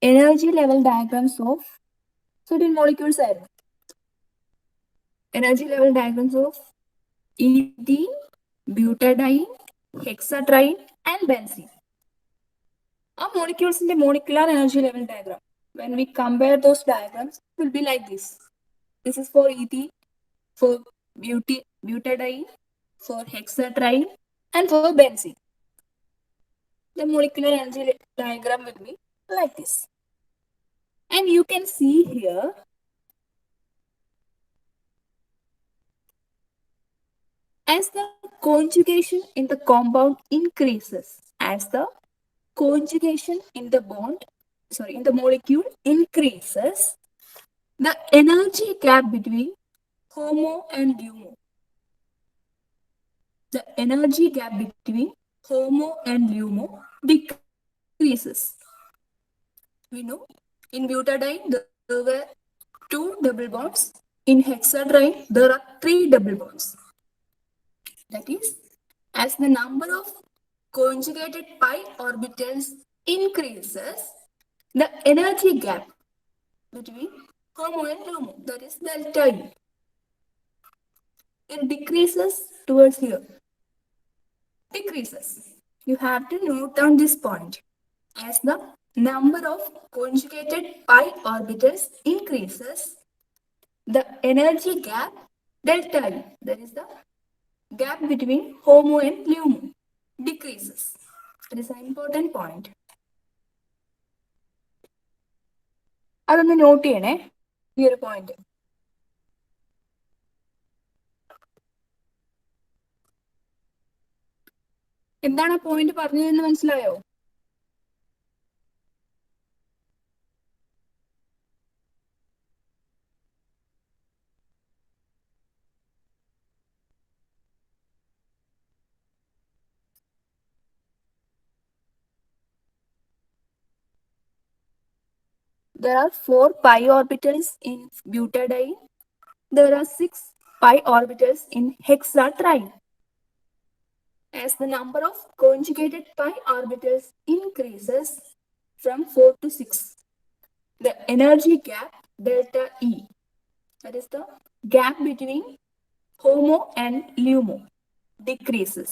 Energy level diagrams of certain molecules are energy level diagrams of ethene, butadiene, hexatriene, and benzene. Our molecules in the molecular energy level diagram. When we compare those diagrams, it will be like this. This is for ethene, for butadiene, for hexatriene, and for benzene. The molecular energy diagram will be like this. And you can see here as the conjugation in the compound increases, as the conjugation in the in the molecule increases, the energy gap between HOMO and LUMO. The energy gap between HOMO and LUMO decreases. We know in butadiene there were 2 double bonds. In hexatriene there are 3 double bonds. That is, as the number of conjugated pi orbitals increases, the energy gap between HOMO and LUMO, that is delta E, it decreases towards here. Decreases. You have to note down this point. As the number of conjugated pi orbitals increases, the energy gap delta E, that is the gap between HOMO and LUMO, decreases. That is an important point. അതൊന്ന് not ചെയ്യണേ ഈ ഒരു point. എന്താണ് ആ point പറഞ്ഞതെന്ന് മനസ്സിലായോ? There are 4 pi orbitals in butadiene. There are 6 pi orbitals in hexatriene. As the number of conjugated pi orbitals increases from 4 to 6, the energy gap delta E, that is the gap between HOMO and LUMO, decreases.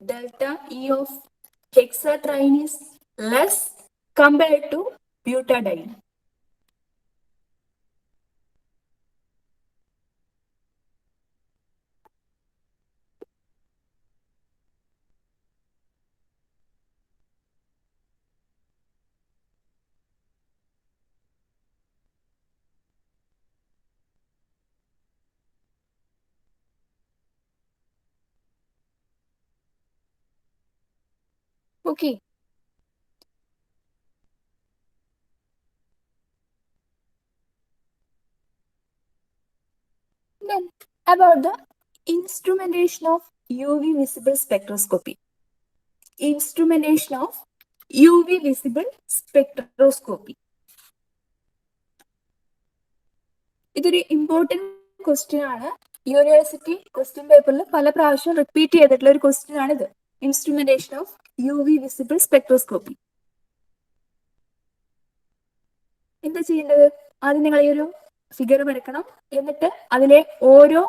Delta E of hexatriene is less compared to butadiene. Okay. Then about the instrumentation of UV visible spectroscopy. Instrumentation of UV visible spectroscopy. ഇതൊരു important question ആണ്. University question പേപ്പറിൽ പല പ്രാവശ്യം repeat ചെയ്തിട്ടുള്ള ഒരു question ആണിത്. Instrumentation of UV visible spectroscopy. എന്താ ചെയ്യേണ്ടത്? ആദ്യം നിങ്ങൾ ഈ ഒരു ഫിഗർ വരക്കണം. എന്നിട്ട് അതിലെ ഓരോ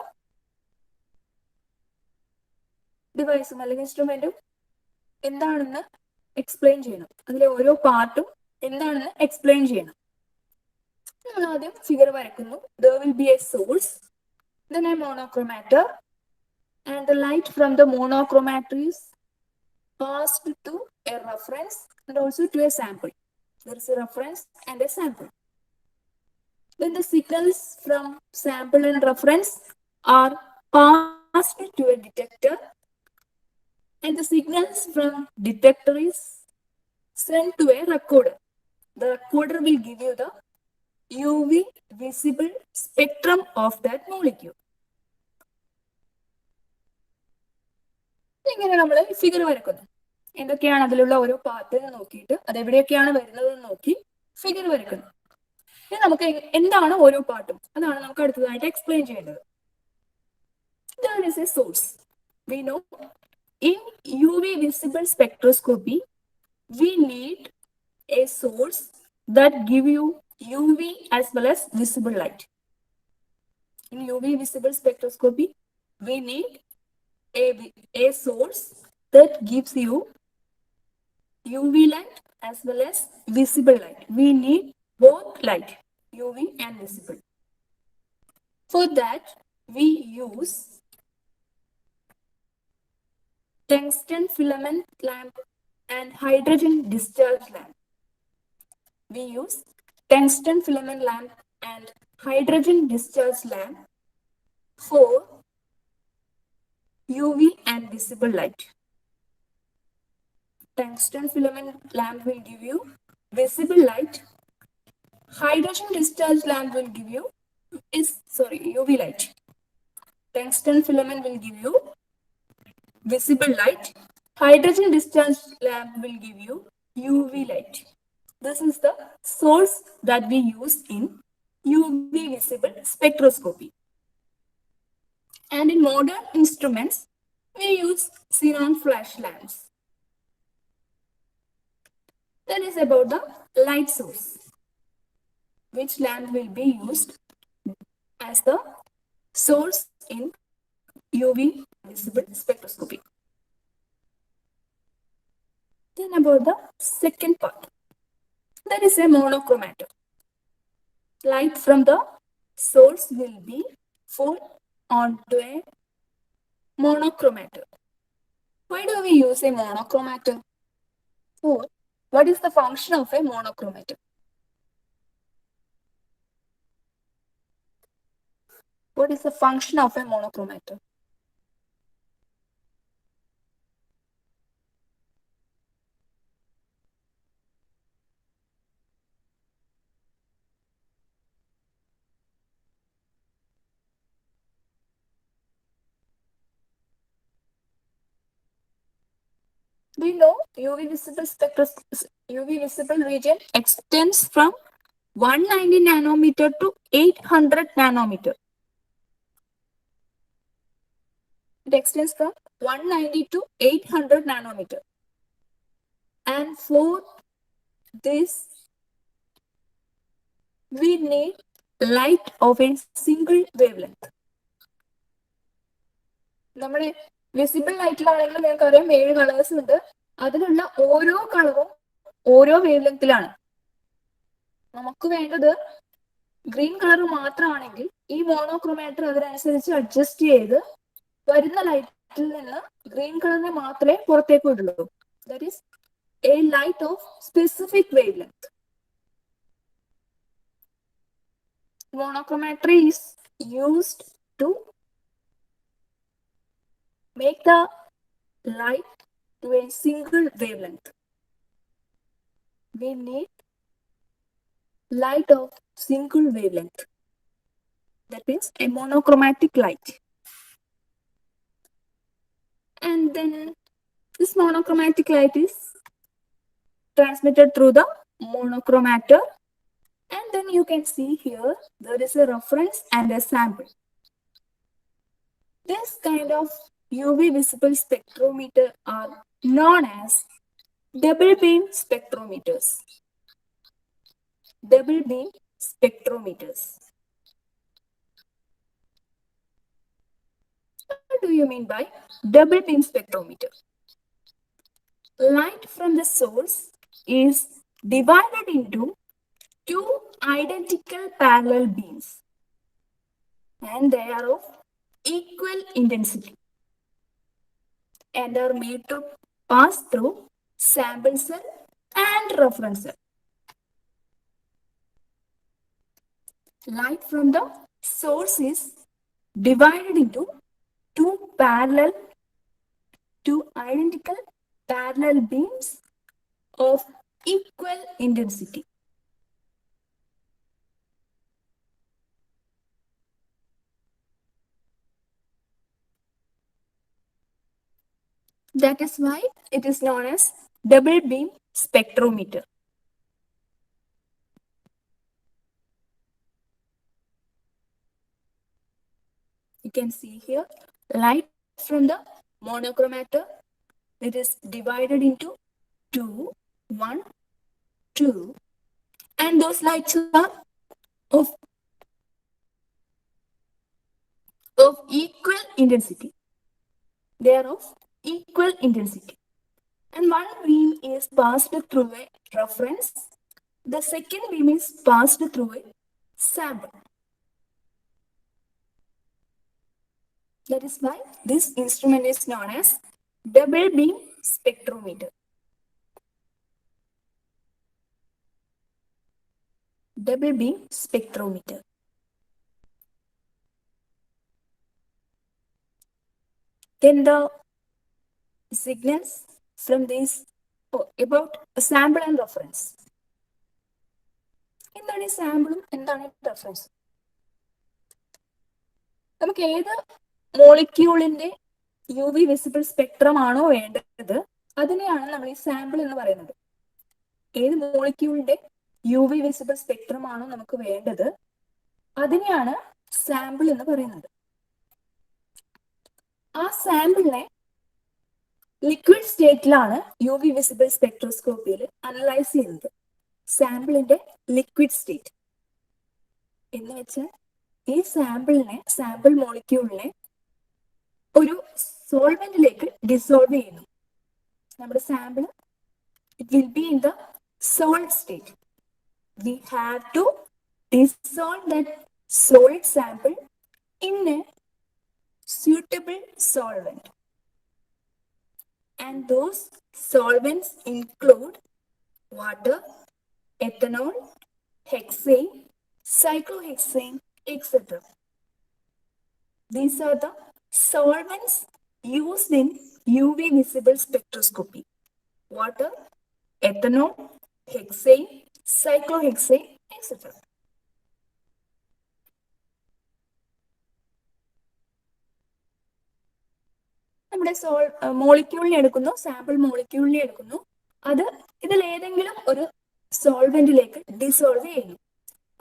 ഡിവൈസും അല്ലെങ്കിൽ ഇൻസ്ട്രുമെന്റും എന്താണെന്ന് എക്സ്പ്ലെയിൻ ചെയ്യണം. അതിലെ ഓരോ പാർട്ടും എന്താണെന്ന് എക്സ്പ്ലെയിൻ ചെയ്യണം. നമ്മൾ ആദ്യം figure വരക്കുന്നു. There will be a source, then a monochromator, and the light from the monochromator is passed to a reference and also to a sample. There is a reference and a sample. Then the signals from sample and reference are passed to a detector, and the signals from detector is sent to a recorder. The recorder will give you the UV visible spectrum of that molecule. ഇങ്ങനെ നമ്മൾ figure വരക്കുന്നു. എന്തൊക്കെയാണ് അതിലുള്ള ഓരോ part നോക്കിയിട്ട് അതെവിടെയൊക്കെയാണ് വരുന്നത് നോക്കി figure വരക്കുന്നു. ഇനി നമുക്ക് എന്താണ് ഓരോ പാർട്ടും അതാണ് നമുക്ക് അടുത്തതായിട്ട് എക്സ്പ്ലെയിൻ ചെയ്യേണ്ടത്. There is a source. We know In UV visible spectroscopy, we need a source that give you UV as well as visible light. In UV visible spectroscopy, we need a source that gives you UV light as well as visible light. We need both light, UV and visible. For that, we use tungsten filament lamp and hydrogen discharge lamp. We use tungsten filament lamp and hydrogen discharge lamp for UV and visible light. Tungsten filament lamp will give you visible light. Hydrogen discharge lamp will give you UV light. Tungsten filament will give you visible light. Hydrogen discharge lamp will give you UV light. This is the source that we use in UV visible spectroscopy. And in modern instruments, we use xenon flash lamps. That is about the light source. Which lamp will be used as the source in UV visible spectroscopy. Then about the second part. That is a monochromator. Light from the source will be forced onto a monochromator. Why do we use a monochromator? So, what is the function of a monochromator? What is the function of a monochromator? We know UV visible region extends from 190 nanometer to 800 nanometer. It extends from 190 to 800 nanometer. And for this, we need light of a single wavelength. നമ്മുടെ visible ലൈറ്റിലാണെങ്കിൽ നിങ്ങൾക്ക് അറിയാം 7 colours ഉണ്ട്. അതിലുള്ള ഓരോ കളറും ഓരോ wave ലെങ്തിലാണ്. നമുക്ക് വേണ്ടത് ഗ്രീൻ കളർ മാത്രമാണെങ്കിൽ ഈ മോണോക്രോമാറ്റർ അതിനനുസരിച്ച് അഡ്ജസ്റ്റ് ചെയ്ത് വരുന്ന ലൈറ്റിൽ നിന്ന് ഗ്രീൻ കളറിനെ മാത്രമേ പുറത്തേക്ക് വിടുള്ളൂ. That is a light of specific wave length. Monochromatry is used to make the light to a single wavelength. We need light of single wavelength. That means a monochromatic light. And then this monochromatic light is transmitted through the monochromator. And then you can see here, there is a reference and a sample. This kind of UV visible spectrometer are known as double beam spectrometers. Double beam spectrometers. What do you mean by double beam spectrometer? Light from the source is divided into two identical parallel beams, and they are of equal intensity and are made to pass through sample cell and reference cell. Light from the source is divided into two identical parallel beams of equal intensity. That is why it is known as double beam spectrometer. You can see here light from the monochromator It is divided into 2, 1, 2, and those lights are of equal intensity. They are of equal intensity. And one beam is passed through a reference. The second beam is passed through a sample. That is why this instrument is known as double beam spectrometer. Double beam spectrometer. Then the signals from these about a sample and reference. എന്താണ് ഈ സാമ്പിളും എന്താണ് റെഫറൻസും? നമുക്ക് ഏത് മോളിക്യൂളിന്റെ U V visible spectrum ആണോ വേണ്ടത് അതിനെയാണ് നമ്മൾ ഈ സാമ്പിൾ എന്ന് പറയുന്നത്. ഏത് മോളിക്യൂളിന്റെ യു വി വിസിബിൾ സ്പെക്ട്രം ആണോ നമുക്ക് വേണ്ടത് അതിനെയാണ് സാമ്പിൾ എന്ന് പറയുന്നത്. ആ സാമ്പിളിനെ ലിക്വിഡ് സ്റ്റേറ്റിലാണ് യു വി വിസിബിൾ സ്പെക്ട്രോസ്കോപ്പിയിൽ അനലൈസ് ചെയ്യുന്നത്. സാമ്പിളിന്റെ ലിക്വിഡ് സ്റ്റേറ്റ് എന്ന് വെച്ചാൽ ഈ സാമ്പിൾ മോളിക്യൂളിനെ ഒരു സോൾവെന്റിലേക്ക് ഡിസോൾവ് ചെയ്യുന്നു. നമ്മുടെ sample it will be in the solid state. We have to dissolve that solid sample in a suitable solvent, and those solvents include water, ethanol, hexane, cyclohexane, etc. These are the solvents used in UV visible spectroscopy: water, ethanol, hexane, cyclohexane, etc. നമ്മുടെ മോളിക്യൂളിനെ എടുക്കുന്നു, sample മോളിക്യൂളിനെ എടുക്കുന്നു, അത് ഇതിൽ ഏതെങ്കിലും ഒരു സോൾവെന്റിലേക്ക് dissolve ചെയ്യുന്നു.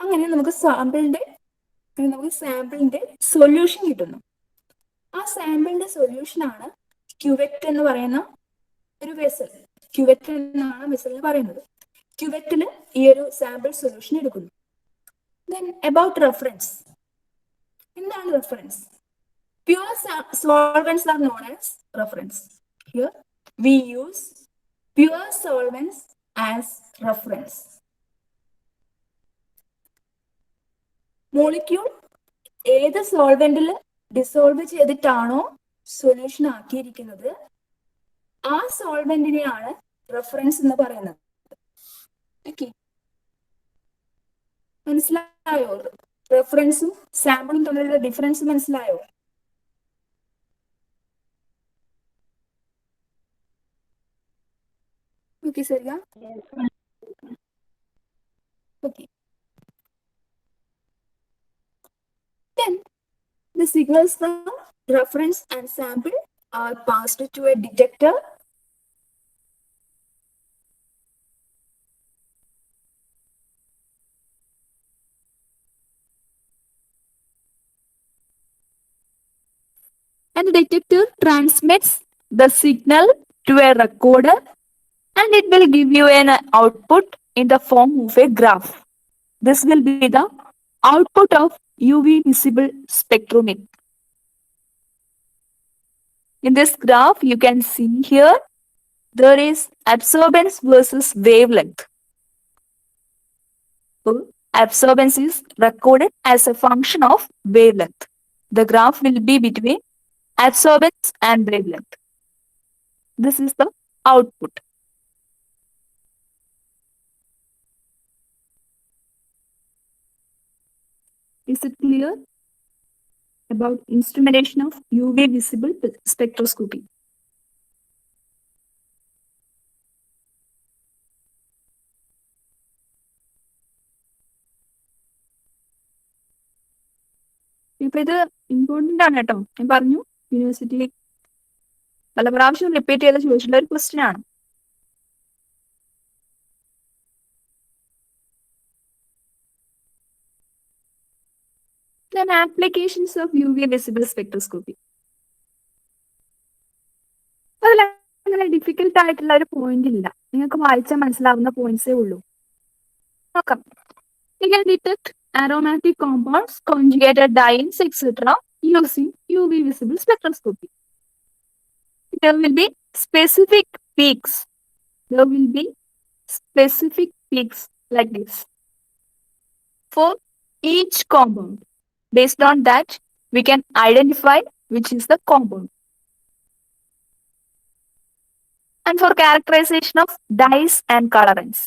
അങ്ങനെ നമുക്ക് സാമ്പിളിന്റെ സൊല്യൂഷൻ കിട്ടുന്നു. ആ സാമ്പിളിന്റെ സൊല്യൂഷനാണ് ക്യുവെറ്റ് എന്ന് പറയുന്ന ഒരു വെസൽ. ക്യുവെറ്റ് എന്നാണ് വെസലിന് പറയുന്നത്. ക്യുവെറ്റിൽ ഈ ഒരു സാമ്പിൾ സൊല്യൂഷൻ എടുക്കുന്നു. Then about reference. എന്താണ് reference? Pure solvents are known as reference. Here we use pure solvents as reference. Molecule ഏത് സോൾവെന്റിൽ ഡിസോൾവ് ചെയ്തിട്ടാണോ സൊല്യൂഷൻ ആക്കിയിരിക്കുന്നത് ആ സോൾവെന്റിനെയാണ് റെഫറൻസ് എന്ന് പറയുന്നത്. ഓക്കെ, മനസ്സിലായോ? റെഫറൻസും സാമ്പിളും തമ്മിലുള്ള ഡിഫറൻസ് മനസ്സിലായോ? Okay, Sarya? Yes. Okay. Then the signals from reference and sample are passed to a detector. And the detector transmits the signal to a recorder, and it will give you an output in the form of a graph. This will be the output of UV visible spectrometer. In this graph, you can see here there is absorbance versus wavelength. So, absorbance is recorded as a function of wavelength. The graph will be between absorbance and wavelength. This is the output. Is it clear about instrumentation of UV visible spectroscopy? ഇപ്പൊ ഇത് important ആണ് കേട്ടോ. ഞാൻ പറഞ്ഞു university പല പ്രാവശ്യം repeat ചെയ്ത് ചോദിച്ചിട്ടുള്ള ഒരു ക്വസ്റ്റ്യൻ ആണ്. Then applications of UV visible spectroscopy. അതിൽ അങ്ങനെ ഡിഫിക്കൽട്ട് ആയിട്ടുള്ള ഒരു പോയിന്റ് ഇല്ല. നിങ്ങൾക്ക് വായിച്ചാൽ മനസ്സിലാവുന്ന പോയിന്റ്സേ ഉള്ളൂ. നോക്കാം. We can detect aromatic compounds, conjugated dyes, etc. using UV visible spectroscopy. There will be specific peaks. There will be specific peaks like this for each compound. Based on that, we can identify which is the compound. And for characterization of dyes and colorants,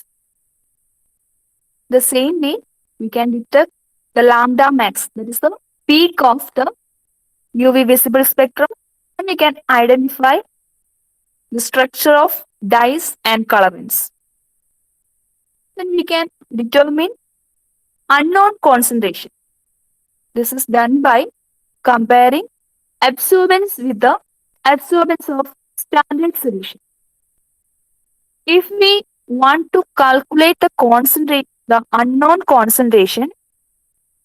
the same way we can detect the lambda max, that is the peak of the UV visible spectrum, and we can identify the structure of dyes and colorants. Then we can determine unknown concentration. This is done by comparing absorbance with the absorbance of standard solution. If we want to calculate the unknown concentration,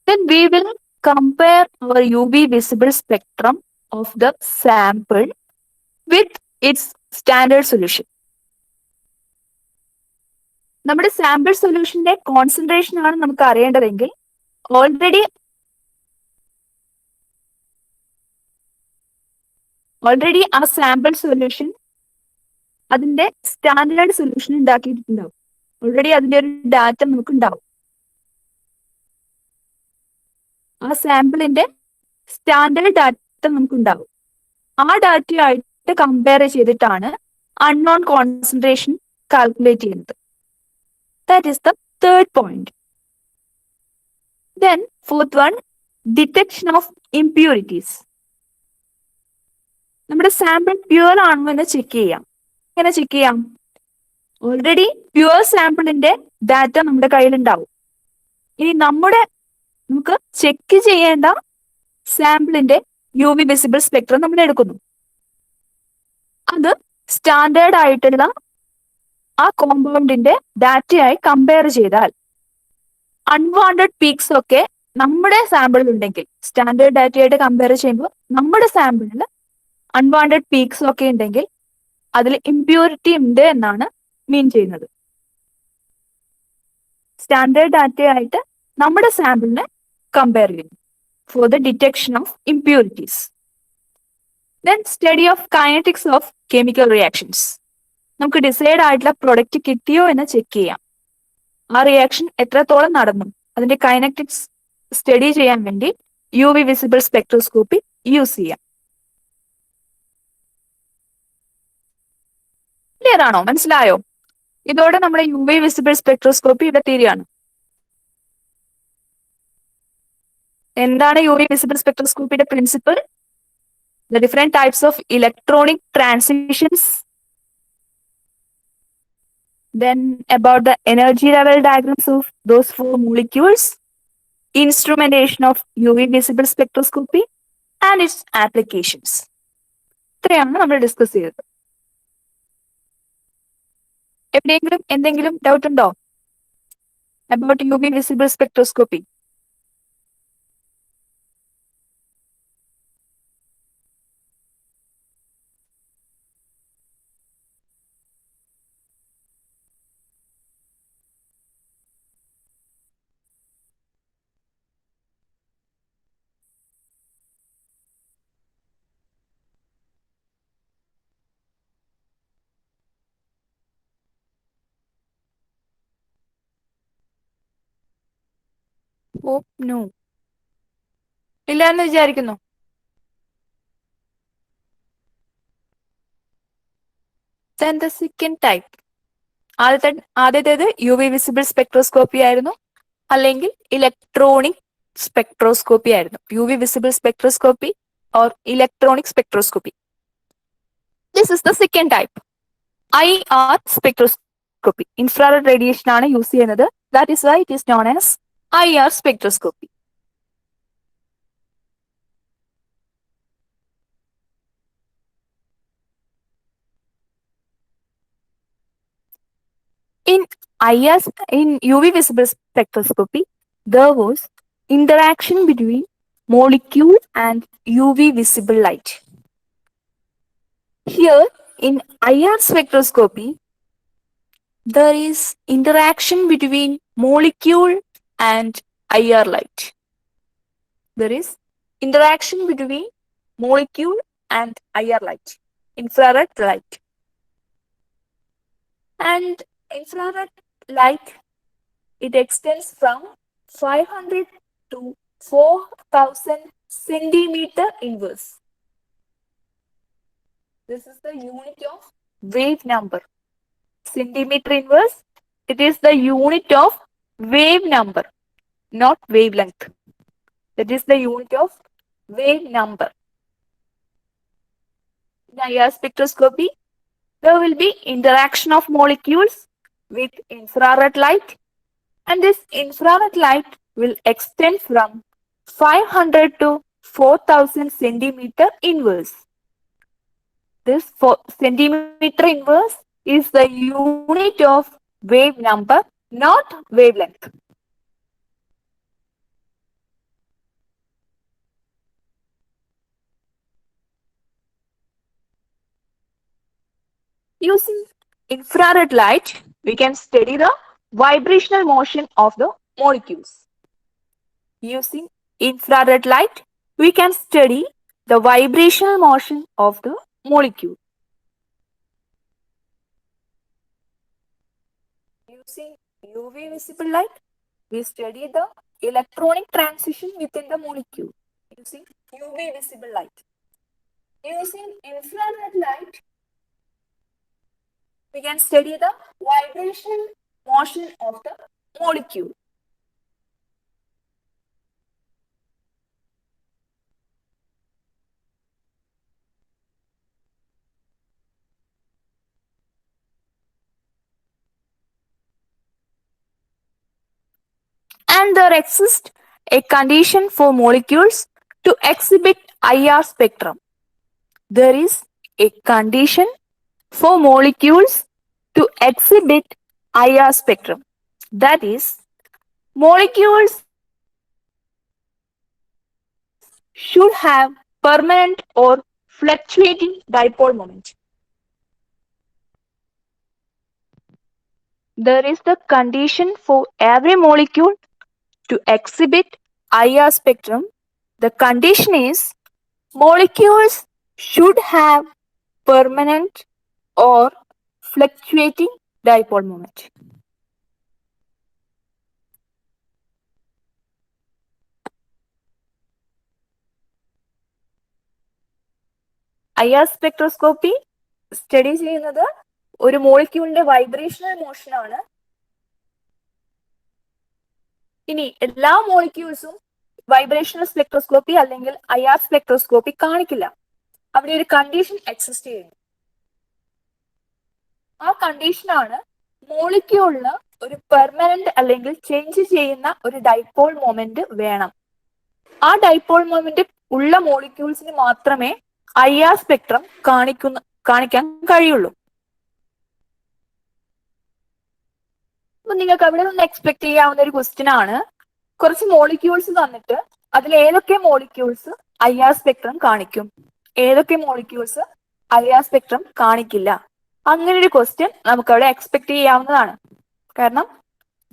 then we will compare our UV visible spectrum of the sample with its standard solution. നമ്മുടെ sample സൊല്യൂഷന്റെ concentration ആണ് നമുക്ക് അറിയേണ്ടതെങ്കിൽ already ആ sample solution അതിന്റെ standard solution ഉണ്ടാക്കിയിട്ടുണ്ടാവും. Already അതിന്റെ ഒരു data നമുക്ക് ഉണ്ടാവും. ആ സാമ്പിളിന്റെ സ്റ്റാൻഡേർഡ് ഡാറ്റ നമുക്ക് ഉണ്ടാവും. ആ ഡാറ്റയായിട്ട് കമ്പയർ ചെയ്തിട്ടാണ് അൺനോൺ കോൺസെൻട്രേഷൻ കാൽക്കുലേറ്റ് ചെയ്യുന്നത്. That is the third point. Then fourth one, detection of impurities. നമ്മുടെ സാമ്പിൾ പ്യുവർ ആണോ എന്ന് ചെക്ക് ചെയ്യാം. എങ്ങനെ ചെക്ക് ചെയ്യാം? ഓൾറെഡി പ്യുവർ സാമ്പിളിന്റെ ഡാറ്റ നമ്മുടെ കയ്യിലുണ്ടാവും. ഇനി നമുക്ക് ചെക്ക് ചെയ്യേണ്ട സാമ്പിളിന്റെ UV വിസിബിൾ സ്പെക്ട്രം നമ്മൾ എടുക്കുന്നു. അത് സ്റ്റാൻഡേർഡ് ആയിട്ടുള്ള ആ കോമ്പൗണ്ടിന്റെ ഡാറ്റയായി കമ്പയർ ചെയ്താൽ അൺവാണ്ടഡ് പീക്സ് ഒക്കെ നമ്മുടെ സാമ്പിളിൽ ഉണ്ടെങ്കിൽ, സ്റ്റാൻഡേർഡ് ഡാറ്റയായിട്ട് കമ്പയർ ചെയ്യുമ്പോൾ നമ്മുടെ സാമ്പിളിൽ അൺവാണ്ടഡ് പീക്സ് ഒക്കെ ഉണ്ടെങ്കിൽ അതിൽ ഇംപ്യൂരിറ്റി ഉണ്ട് എന്നാണ് മീൻ ചെയ്യുന്നത്. സ്റ്റാൻഡേർഡ് ഡാറ്റയായിട്ട് നമ്മുടെ സാമ്പിളിനെ കമ്പയർ ചെയ്യുന്നു for the detection of impurities. Then study of kinetics of chemical reactions. നമുക്ക് ഡിസൈഡ് ആയിട്ടുള്ള പ്രൊഡക്റ്റ് കിട്ടിയോ എന്ന് ചെക്ക് ചെയ്യാം. ആ റിയാക്ഷൻ എത്രത്തോളം നടന്നു, അതിന്റെ കൈനറ്റിക്സ് സ്റ്റഡി ചെയ്യാൻ വേണ്ടി UV വിസിബിൾ സ്പെക്ട്രോസ്കോപ്പി യൂസ് ചെയ്യാം. ക്ലിയർ ആണോ? മനസ്സിലായോ? ഇതോടെ നമ്മുടെ UV വിസിബിൾ സ്പെക്ട്രോസ്കോപ്പി ഇവിടെ തീരുകയാണ്. എന്താണ് UV വിസിബിൾ സ്പെക്ട്രോസ്കോപ്പിയുടെ principle? The different types of electronic transitions. Then about the energy level diagrams of those four molecules, instrumentation of UV visible spectroscopy and its applications. ഇത്രയാണ് നമ്മൾ ഡിസ്കസ് ചെയ്തത്. എവിടെയെങ്കിലും എന്തെങ്കിലും doubt ഉണ്ടോ about UV visible spectroscopy? No, ഇല്ല എന്ന് വിചാരിക്കുന്നു. Then the second type. ആദ്യത്തേത് UV വിസിബിൾ സ്പെക്ട്രോസ്കോപ്പി ആയിരുന്നു, അല്ലെങ്കിൽ ഇലക്ട്രോണിക് സ്പെക്ട്രോസ്കോപ്പി ആയിരുന്നു. UV visible spectroscopy or electronic spectroscopy. This is the second type, IR spectroscopy. Infrared radiation ആണ് യൂസ് ചെയ്യുന്നത്. That is why it is known as IR spectroscopy. In UV visible spectroscopy, there was interaction between molecule and UV visible light. Here, In IR spectroscopy, there is interaction between molecule and IR light. There is interaction between molecule and IR light, infrared light. And infrared light, it extends from 500 to 4000 centimeter inverse. This is the unit of wave number. Centimeter inverse, it is the unit of wave number, not wavelength. That is the unit of wave number. In IR spectroscopy, there will be interaction of molecules with infrared light, and this infrared light will extend from 500 to 4000 centimeter inverse. This centimeter inverse is the unit of wave number, not wavelength. Using infrared light, we can study the vibrational motion of the molecules. Using infrared light, we can study the vibrational motion of the molecule. Using UV visible light, we study the electronic transition within the molecule using UV visible light. Using infrared light, we can study the vibrational motion of the molecule. And there exists a condition for molecules to exhibit IR spectrum. There is a condition for molecules to exhibit IR spectrum. That is, molecules should have permanent or fluctuating dipole moment. There is the condition for every molecule to exhibit IR spectrum. The condition is molecules should have permanent or fluctuating dipole moment. IR spectroscopy study ചെയ്യുന്നത് ഒരു മോളിക്യൂളിന്റെ vibrational motion ആണ്. ഇനി എല്ലാ മോളിക്യൂൾസും vibrational spectroscopy അല്ലെങ്കിൽ IR spectroscopy കാണിക്കില്ല. അവിടെ ഒരു condition exist ചെയ്യുന്നു. ആ കണ്ടീഷനാണ് മോളിക്യൂളിന് ഒരു പെർമനന്റ് അല്ലെങ്കിൽ ചേഞ്ച് ചെയ്യുന്ന ഒരു ഡൈപോൾ മൊമെന്റ് വേണം. ആ ഡൈപോൾ മൊമെന്റ് ഉള്ള മോളിക്യൂൾസിന് മാത്രമേ IR സ്പെക്ട്രം കാണിക്കാൻ കഴിയുള്ളൂ. അപ്പൊ നിങ്ങൾക്ക് അവിടെ നിന്ന് എക്സ്പെക്ട് ചെയ്യാവുന്ന ഒരു ക്വസ്റ്റ്യൻ ആണ്, കുറച്ച് മോളിക്യൂൾസ് തന്നിട്ട് അതിൽ ഏതൊക്കെ മോളിക്യൂൾസ് IR സ്പെക്ട്രം കാണിക്കും, ഏതൊക്കെ മോളിക്യൂൾസ് IR സ്പെക്ട്രം കാണിക്കില്ല. അങ്ങനെ ഒരു ക്വസ്റ്റ്യൻ നമുക്ക് അവിടെ എക്സ്പെക്ട് ചെയ്യാവുന്നതാണ്. കാരണം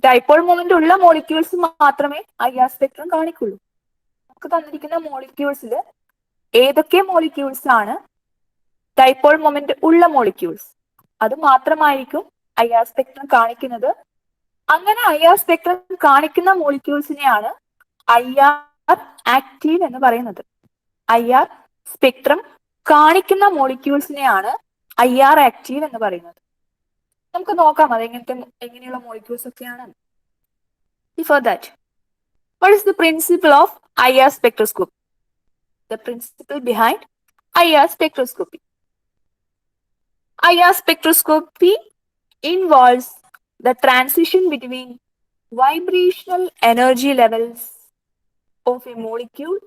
ഡൈപോൾ മൊമെന്റ് ഉള്ള മോളിക്യൂൾസ് മാത്രമേ IR സ്പെക്ട്രം കാണിക്കുള്ളൂ. നമുക്ക് തന്നിരിക്കുന്ന മോളിക്യൂൾസിൽ ഏതൊക്കെ മോളിക്യൂൾസ് ആണ് ഡൈപോൾ മൊമെന്റ് ഉള്ള മോളിക്യൂൾസ്, അത് മാത്രമായിരിക്കും IR സ്പെക്ട്രം കാണിക്കുന്നത്. അങ്ങനെ IR സ്പെക്ട്രം കാണിക്കുന്ന മോളിക്യൂൾസിനെയാണ് IR ആക്റ്റീവ് എന്ന് പറയുന്നത്. IR സ്പെക്ട്രം കാണിക്കുന്ന മോളിക്യൂൾസിനെയാണ് IR ആക്റ്റീവ് എന്ന് പറയുന്നത്. നമുക്ക് നോക്കാം അത് എങ്ങനെയുള്ള മോളിക്യൂൾസ് ഒക്കെയാണ്. Before that, what is the principle of IR spectroscopy? The principle behind IR spectroscopy. IR spectroscopy involves the transition between vibrational energy levels of a molecule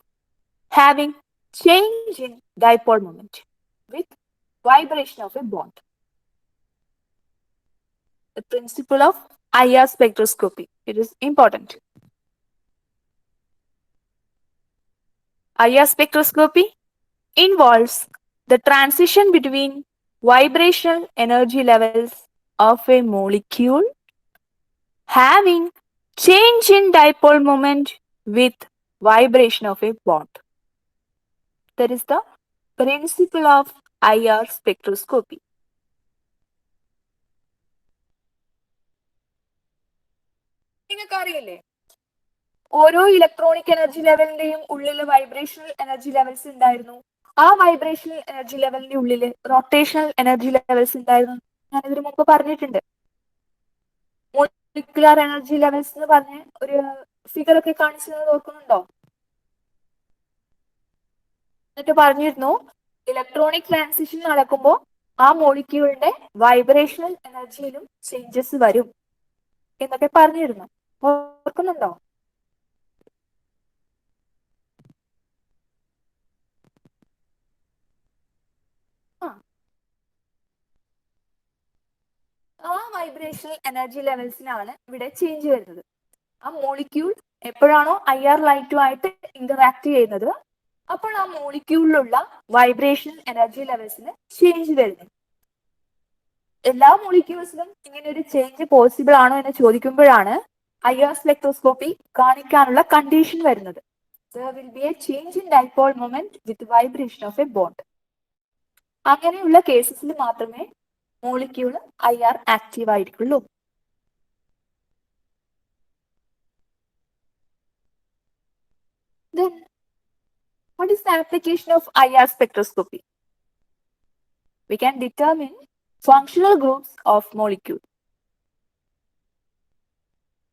having change in dipole moment with vibration of a bond. The principle of IR spectroscopy, it is important. IR spectroscopy involves the transition between vibrational energy levels of a molecule having change in dipole moment with vibration of a bond. That is the principle of IR spectroscopy. നിങ്ങൾക്ക് അറിയില്ലേ ഓരോ electronic energy ലെവലിന്റെയും ഉള്ളിൽ vibrational energy levels ഉണ്ടായിരുന്നു. ആ vibrational energy ലെവലിന്റെ ഉള്ളിൽ rotational energy levels ഉണ്ടായിരുന്നു. ഞാൻ ഇതിനു മുമ്പ് പറഞ്ഞിട്ടുണ്ട്. മോളിക്കുലാർ എനർജി ലെവൽസ് എന്ന് പറഞ്ഞ ഒരു ഫിഗർ ഒക്കെ കാണിച്ചത് ഓർക്കുന്നുണ്ടോ? എന്നിട്ട് പറഞ്ഞിരുന്നു ഇലക്ട്രോണിക് ട്രാൻസിഷൻ നടക്കുമ്പോൾ ആ മോളിക്യൂളിന്റെ വൈബ്രേഷണൽ എനർജിയിലും ചേഞ്ചസ് വരും എന്നൊക്കെ പറഞ്ഞിരുന്നു. ഓർക്കുന്നുണ്ടോ? ആ വൈബ്രേഷണൽ എനർജി ലെവൽസിനാണ് ഇവിടെ ചേഞ്ച് വരുന്നത്. ആ മോളിക്യൂൾ എപ്പോഴാണോ IR ലൈറ്റുമായിട്ട് ഇന്ററാക്ട് ചെയ്യുന്നത് അപ്പോൾ ആ മോളിക്യൂളിലുള്ള വൈബ്രേഷണൽ എനർജി ലെവൽസിന് ചേഞ്ച് വരുന്നു. എല്ലാ മോളിക്യൂൾസിലും ഇങ്ങനെ ഒരു ചേഞ്ച് പോസിബിൾ ആണോ എന്ന് ചോദിക്കുമ്പോഴാണ് IR സ്പെക്ട്രോസ്കോപ്പി കാണിക്കാനുള്ള കണ്ടീഷൻ വരുന്നത്. There will be a change in dipole moment with vibration of a bond. അങ്ങനെയുള്ള കേസസിൽ മാത്രമേ മോളിക്യൂൾ IR ആക്റ്റീവ് ആയിരിക്കുള്ളൂ. Then, what is the application of IR spectroscopy? We can determine functional groups of molecule.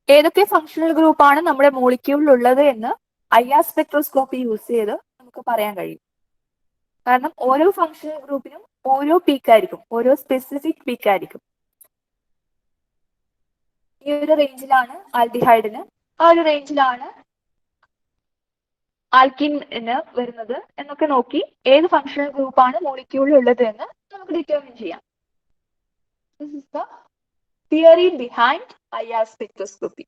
ഏതൊക്കെ functional ഗ്രൂപ്പാണ് നമ്മുടെ മോളിക്യൂളിൽ ഉള്ളത് എന്ന് IR spectroscopy use ചെയ്ത് നമുക്ക് പറയാൻ കഴിയും. കാരണം ഓരോ ഫങ്ഷണൽ ഗ്രൂപ്പിനും ഓരോ പീക്കായിരിക്കും, ഓരോ സ്പെസിഫിക് പീക്കായിരിക്കും. ഈ ഒരു റേഞ്ചിലാണ് ആൽഡിഹൈഡിന്, ആ ഒരു റേഞ്ചിലാണ് ആൽക്കിന് വരുന്നത് എന്നൊക്കെ നോക്കി ഏത് ഫങ്ഷണൽ ഗ്രൂപ്പാണ് മോളിക്യൂളിൽ ഉള്ളത് എന്ന് നമുക്ക് ഡിറ്റർമിൻ ചെയ്യാം. This is the theory behind IR spectroscopy.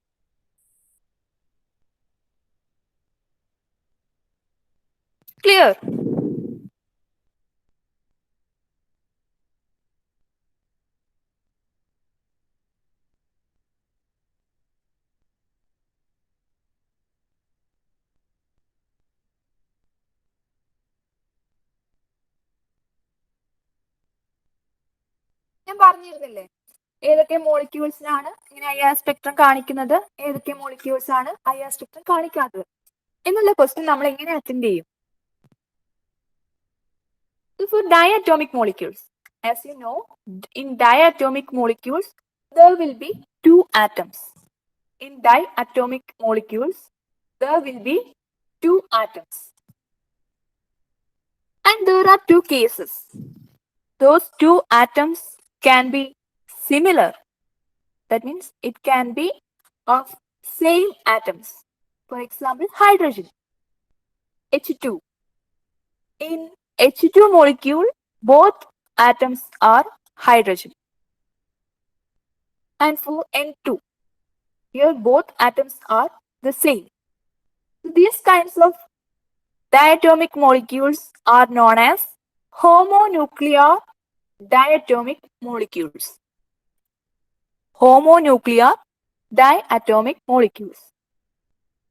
Clear? ഞാൻ പറഞ്ഞിരുന്നില്ലേ ഏതൊക്കെ മോളിക്യൂൾസിനാണ് ഇങ്ങനെ IR സ്പെക്ട്രം കാണിക്കുന്നത്, ഏതൊക്കെ മോളിക്യൂൾസ് ആണ് IR സ്പെക്ട്രം കാണിക്കാത്തത് എന്നുള്ള ക്വസ്റ്റ്യൻ നമ്മൾ എങ്ങനെ അറ്റൻഡ് ചെയ്യും? For diatomic molecules, as you know, in diatomic molecules there will be two atoms. In diatomic molecules there will be two atoms, and there are two cases. Those two atoms can be similar. That means it can be of same atoms. For example, hydrogen, H2. In H2 molecule, both atoms are hydrogen. And for N2, here both atoms are the same. These kinds of diatomic molecules are known as homonuclear diatomic molecules. Homonuclear diatomic molecules.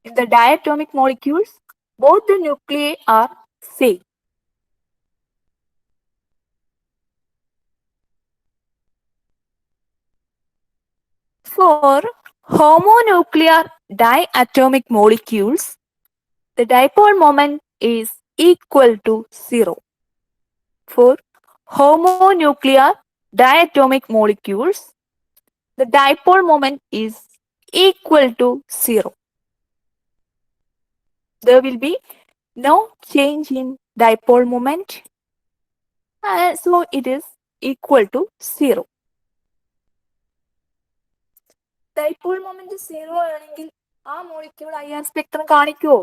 In the diatomic molecules, both the nuclei are same. For homonuclear diatomic molecules, the dipole moment is equal to 0. For homonuclear diatomic molecules, the dipole moment is equal to 0. There will be no change in dipole moment, so it is equal to 0. Dipole moment 0 ആണെങ്കിൽ ആ molecule IR spectrum കാണിക്കുമോ?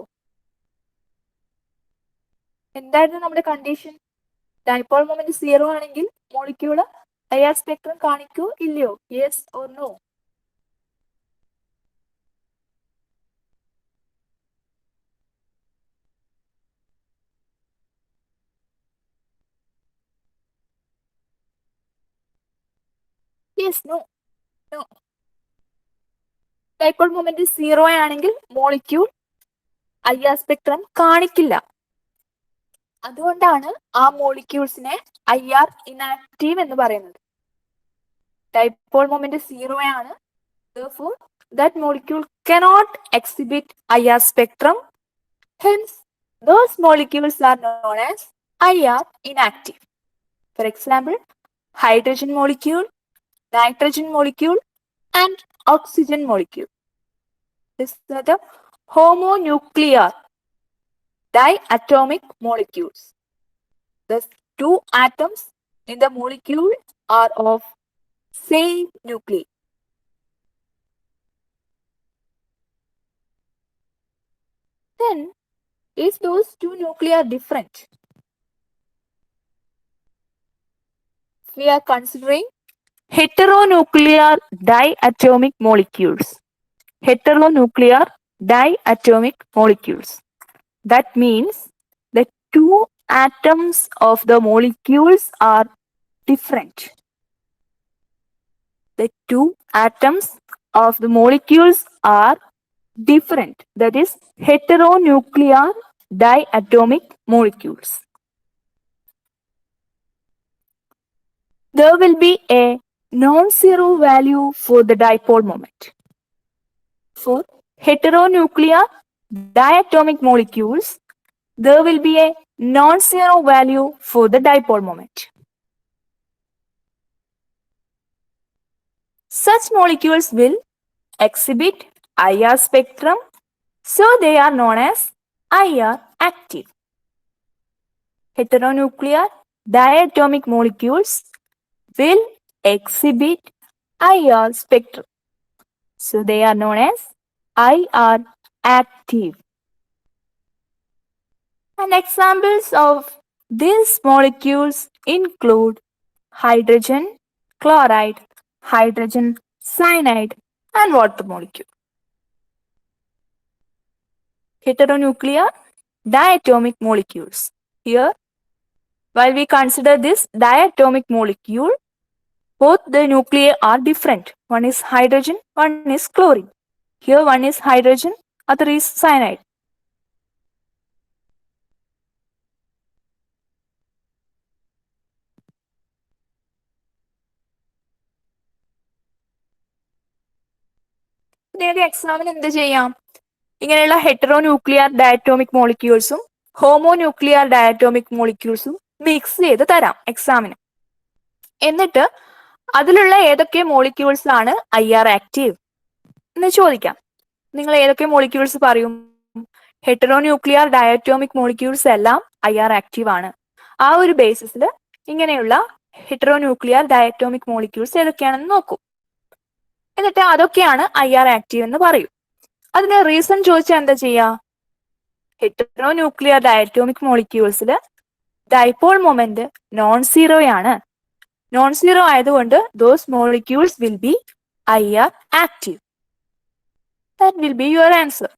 എന്തായിരുന്നു നമ്മുടെ condition? Dipole moment 0 ആണെങ്കിൽ molecule IR spectrum കാണിക്കോ ഇല്ലയോ? Yes or no? Yes, no, no. Dipole moment 0 ആണെങ്കിൽ molecule IR spectrum കാണിക്കില്ല. അതുകൊണ്ടാണ് ആ മോളിക്യൂൾസിനെ IR ഇനാക്റ്റീവ് എന്ന് പറയുന്നത്. ഡൈപോൾ മൊമെന്റ് 0 ആണ്. Therefore, that molecule cannot exhibit IR spectrum. Hence, those molecules are known as IR inactive. For example, hydrogen molecule, nitrogen molecule, and oxygen molecule. These are the homonuclear diatomic molecules. The two atoms in the molecule are of same nuclei. Then, is those two nuclei different? We are considering heteronuclear diatomic molecules. Heteronuclear diatomic molecules. That means the two atoms of the molecules are different. The two atoms of the molecules are different. That is heteronuclear diatomic molecules. There will be a non-zero value for the dipole moment. For heteronuclear diatomic molecules, there will be a non-zero value for the dipole moment. Such molecules will exhibit IR spectrum, so they are known as IR active. Heteronuclear diatomic molecules will exhibit IR spectrum, so they are known as IR active. And examples of these molecules include hydrogen chloride, hydrogen cyanide, and water molecule. Heteronuclear diatomic molecules. Here, while we consider this diatomic molecule, both the nuclei are different. One is hydrogen, one is chlorine. Here one is hydrogen, other is cyanide. നിങ്ങൾക്ക് എക്സാമിന് എന്ത് ചെയ്യാം? ഇങ്ങനെയുള്ള ഹെറ്ററോന്യൂക്ലിയർ diatomic മോളിക്യൂൾസും ഹോമോന്യൂക്ലിയർ diatomic മോളിക്യൂൾസും mix ചെയ്ത് തരാം എക്സാമിന്. എന്നിട്ട് അതിലുള്ള ഏതൊക്കെ മോളിക്യൂൾസ് ആണ് IR ആക്റ്റീവ് എന്ന് ചോദിക്കാം. നിങ്ങൾ ഏതൊക്കെ മോളിക്യൂൾസ് പറയും? ഹെറ്ററോന്യൂക്ലിയർ ഡയറ്റോമിക് മോളിക്യൂൾസ് എല്ലാം IR ആക്റ്റീവ് ആണ്. ആ ഒരു ബേസിസിൽ ഇങ്ങനെയുള്ള ഹെറ്ററോന്യൂക്ലിയർ ഡയറ്റോമിക് മോളിക്യൂൾസ് ഏതൊക്കെയാണെന്ന് നോക്കൂ. എന്നിട്ട് അതൊക്കെയാണ് IR ആക്റ്റീവ് എന്ന് പറയും. അതിന് റീസൺ ചോദിച്ചാൽ എന്താ ചെയ്യാ? ഹെറ്ററോന്യൂക്ലിയർ ഡയറ്റോമിക് മോളിക്യൂൾസിൽ ഡൈപോൾ മൊമെന്റ് നോൺ സീറോയാണ്. നോൺ സീറോ ആയതുകൊണ്ട് those molecules will be IR active. That will be your answer.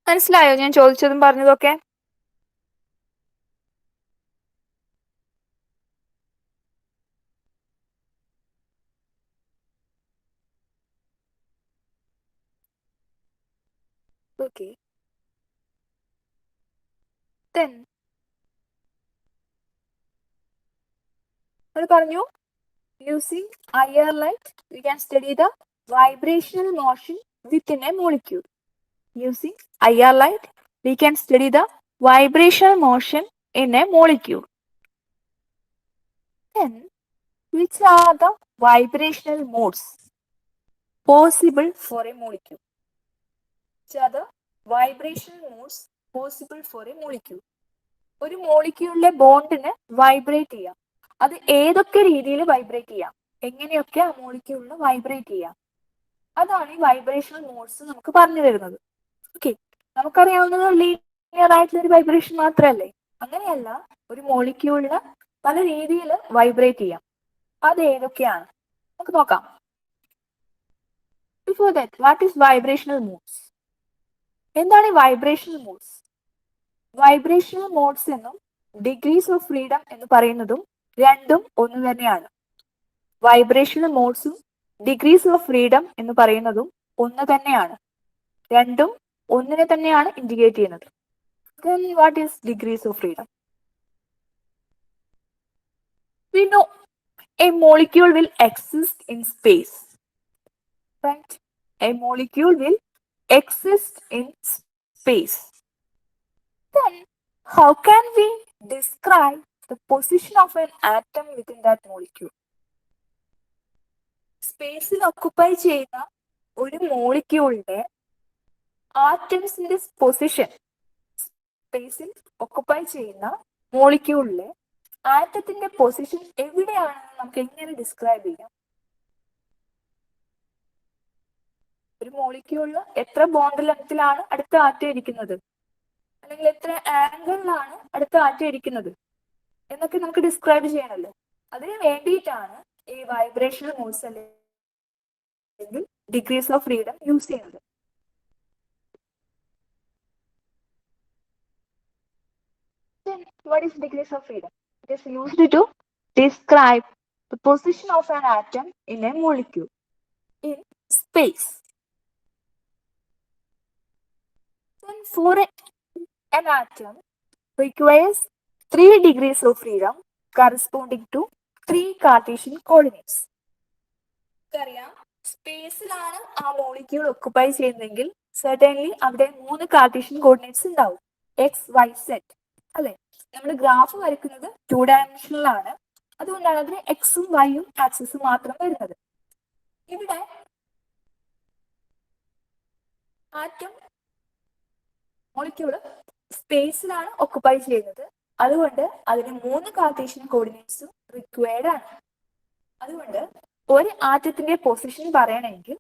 മനസ്സിലായോ ഞാൻ ചോദിച്ചതും പറഞ്ഞതൊക്കെ? Okay. Then പറഞ്ഞു using IR light we can study the vibrational motion within a molecule. Using IR light we can study the vibrational motion in a molecule. Then which are the vibrational modes possible for a molecule? Which are the vibrational modes possible for a molecule? ഒരു മോളിക്യൂളിലെ ബോണ്ടിന് vibrate ചെയ്യാം. അത് ഏതൊക്കെ രീതിയിൽ vibrate ചെയ്യാം, എങ്ങനെയൊക്കെ ആ മോളിക്യൂളിന് vibrate ചെയ്യാം, അതാണ് ഈ വൈബ്രേഷണൽ മോഡ്സ് നമുക്ക് പറഞ്ഞു തരുന്നത്. ഓക്കെ, നമുക്കറിയാവുന്നത് ലീനിയർ ആയിട്ടുള്ള ഒരു വൈബ്രേഷൻ മാത്രമല്ലേ? അങ്ങനെയല്ല, ഒരു മോളിക്യൂളിന് പല രീതിയിൽ വൈബ്രേറ്റ് ചെയ്യാം. അത് ഏതൊക്കെയാണ് നമുക്ക് നോക്കാം. Before that, what is vibrational modes? എന്താണ് ഈ വൈബ്രേഷണൽ മോഡ്സ്? വൈബ്രേഷണൽ മോഡ്സ് എന്നും ഡിഗ്രീസ് ഓഫ് ഫ്രീഡം എന്ന് പറയുന്നതും രണ്ടും ഒന്ന് തന്നെയാണ്. വൈബ്രേഷണൽ മോഡ്സും ഡിഗ്രീസ് ഓഫ് ഫ്രീഡം എന്ന് പറയുന്നതും ഒന്ന് തന്നെയാണ്. രണ്ടും ഒന്നിനെ തന്നെയാണ് ഇൻഡിക്കേറ്റ് ചെയ്യുന്നത്. Then what is degrees of freedom? We know a molecule will exist in space. Right? A molecule will exist in space. Then how can we describe the position of an atom within that molecule? സ്പേസിൽ occupy ചെയ്യുന്ന ഒരു മോളിക്യൂളിന്റെ ആറ്റംസിന്റെ position, സ്പേസിൽ occupy ചെയ്യുന്ന മോളിക്യൂളിലെ ആറ്റത്തിന്റെ position എവിടെയാണെന്ന് നമുക്ക് എങ്ങനെ describe ചെയ്യാം? ഒരു മോളിക്യൂളിൽ എത്ര ബോണ്ട് ലെങ്ത്തിലാണ് അടുത്ത ആറ്റം ഇരിക്കുന്നത്, അല്ലെങ്കിൽ എത്ര ആംഗിളിലാണ് അടുത്ത ആറ്റം ഇരിക്കുന്നത് എന്നൊക്കെ നമുക്ക് ഡിസ്ക്രൈബ് ചെയ്യണമല്ലോ. അതിന് വേണ്ടിയിട്ടാണ് ഈ വൈബ്രേഷണൽ മോഡ്സ് അല്ലെങ്കിൽ ഡിഗ്രീസ് ഓഫ് ഫ്രീഡം യൂസ് ചെയ്യുന്നത്. Then what is degrees of freedom? It is used to describe the position of an atom in a molecule in space. Then for an atom requires 3 degrees of freedom corresponding to 3 Cartesian coordinates. അറിയാം, സ്പേസിലാണ് ആ molecule occupy ചെയ്യുന്നതെങ്കിൽ certainly അവിടെ 3 Cartesian coordinates ഉണ്ടാവും. X, Y, set അല്ലെ? നമ്മൾ graph വരയ്ക്കുന്നത് 2 ഡയമെൻഷനിലാണ്. അതുകൊണ്ടാണ് അതിന് എക്സും വൈയും ആക്സിസും മാത്രം വരുന്നത്. ഇവിടെ ആറ്റം മോളിക്യൂള് സ്പേസിലാണ് ഒക്കുപ്പൈ ചെയ്യുന്നത്. അതുകൊണ്ട് അതിന് 3 കാർട്ടീഷ്യൻ കോർഡിനേറ്റ്സും റിക്വയർഡ് ആണ്. അതുകൊണ്ട് ഒരു ആറ്റത്തിന്റെ പൊസിഷൻ പറയണമെങ്കിൽ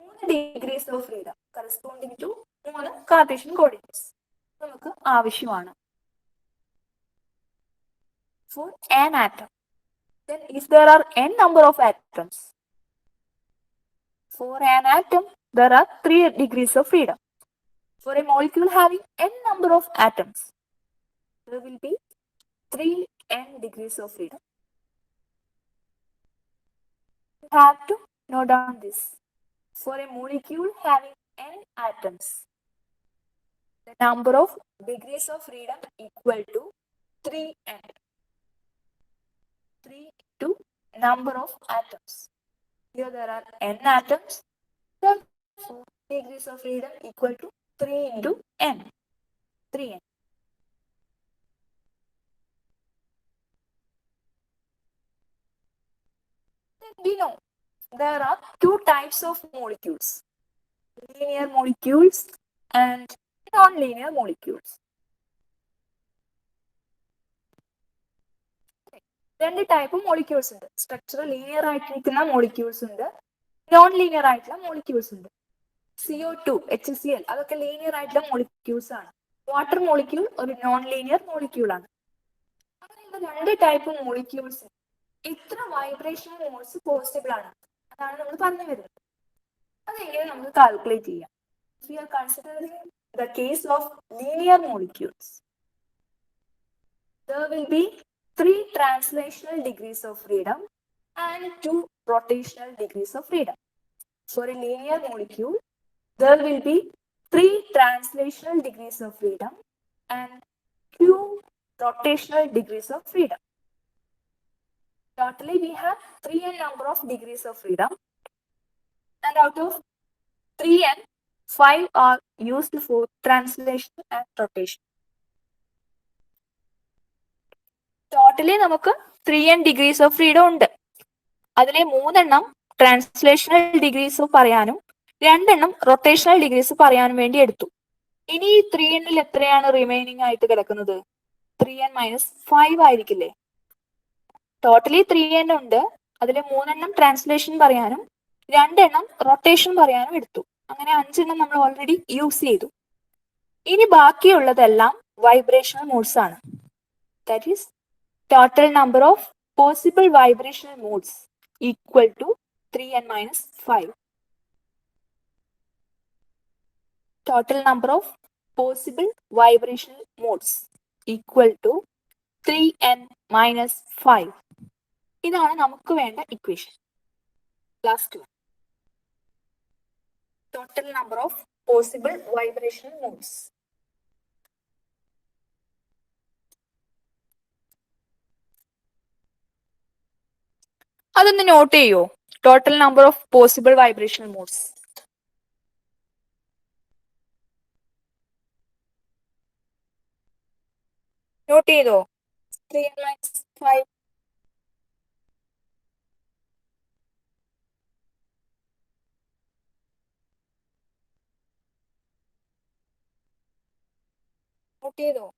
3 degrees of freedom corresponding to 3 Cartesian coordinates നമുക്ക് ആവശ്യമാണ്. For an atom, then if there are n number of atoms, for an atom there are 3 degrees of freedom. For a molecule having n number of atoms, there will be 3n degrees of freedom. You have to note down this. For a molecule having n atoms, the number of degrees of freedom equal to 3n. 3 into number of atoms. Here there are n atoms. Therefore, degrees of freedom equal to 3 into n. 3n. Then we know there are 2 types of molecules: linear molecules and non-linear molecules. രണ്ട് type molecules ഉണ്ട്. Structure linear ആയിട്ടിരിക്കുന്ന molecules ഉണ്ട്, non linear ആയിട്ടുള്ള molecules ഉണ്ട്. CO2, HCl അതൊക്കെ linear ആയിട്ടുള്ള molecules ആണ്. Water molecule ഒരു നോൺ ലീനിയർ മോളിക്യൂൾ ആണ്. അങ്ങനെയുള്ള രണ്ട് ടൈപ്പ് മോളിക്യൂൾസ് എത്ര വൈബ്രേഷണൽ മോഡ്സ് പോസിബിൾ ആണ് അതാണ് നമ്മൾ പറഞ്ഞു വരുന്നത്. അതെങ്ങനെ നമുക്ക് കാൽക്കുലേറ്റ് ചെയ്യാം? We are considering the case of linear molecules. There will be 3 translational degrees of freedom and 2 rotational degrees of freedom. For a linear molecule, there will be 3 translational degrees of freedom and 2 rotational degrees of freedom. Totally, we have 3n number of degrees of freedom, and out of 3n, 5 are used for translation and rotation. Totally നമുക്ക് 3n degrees of freedom ഉണ്ട്. അതിലെ 3 translational degrees പറയാനും 2 rotational degrees പറയാനും വേണ്ടി എടുത്തു. ഇനി ഈ 3n എത്രയാണ് റിമൈനിങ് ആയിട്ട് കിടക്കുന്നത്? 3n minus 5 ആയിരിക്കില്ലേ? ടോട്ടലി 3n ഉണ്ട്. അതിലെ 3 ട്രാൻസ്ലേഷൻ പറയാനും 2 റൊട്ടേഷൻ പറയാനും എടുത്തു. അങ്ങനെ 5 നമ്മൾ ഓൾറെഡി യൂസ് ചെയ്തു. ഇനി ബാക്കിയുള്ളതെല്ലാം വൈബ്രേഷണൽ മോഡ്സ് ആണ്. That is total number of possible vibrational modes equal to 3n minus 5. Total number of possible vibrational modes equal to 3n minus 5. ഇതാണ് നമുക്ക് വേണ്ട equation. Last one. Total number of possible vibrational modes. അതൊന്ന് note ചെയ്യോ? Total number of possible vibrational modes. Note ചെയ്തോ? 3 minus 5. Note ചെയ്തോ?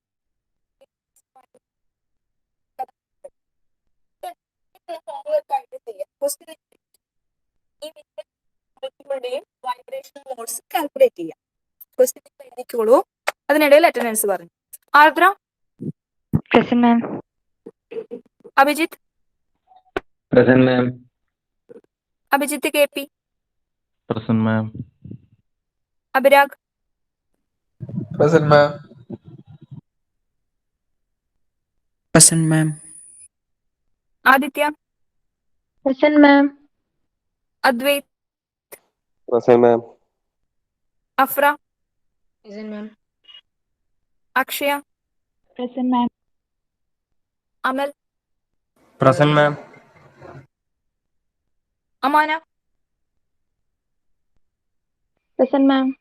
Homework ആയിട്ട് ചെയ്യാം. Question vibrational modes calculate ചെയ്യാം. ക്വസ്റ്റ്യൻ എഴുതിക്കോളൂ. അതിനിടയിൽ അറ്റൻഡൻസ് പറഞ്ഞു. Ardra. Present, ma'am. Abhijith. Present, ma'am. Abhijith K P. Present, ma'am. Abhirag. Present, ma'am. Present, ma'am. Aditya. Present, ma'am. Advaith. Present, ma'am. Afra. Present, ma'am. Akshaya. Present, ma'am. അമൽ. Present, ma'am. Amana. Present, ma'am.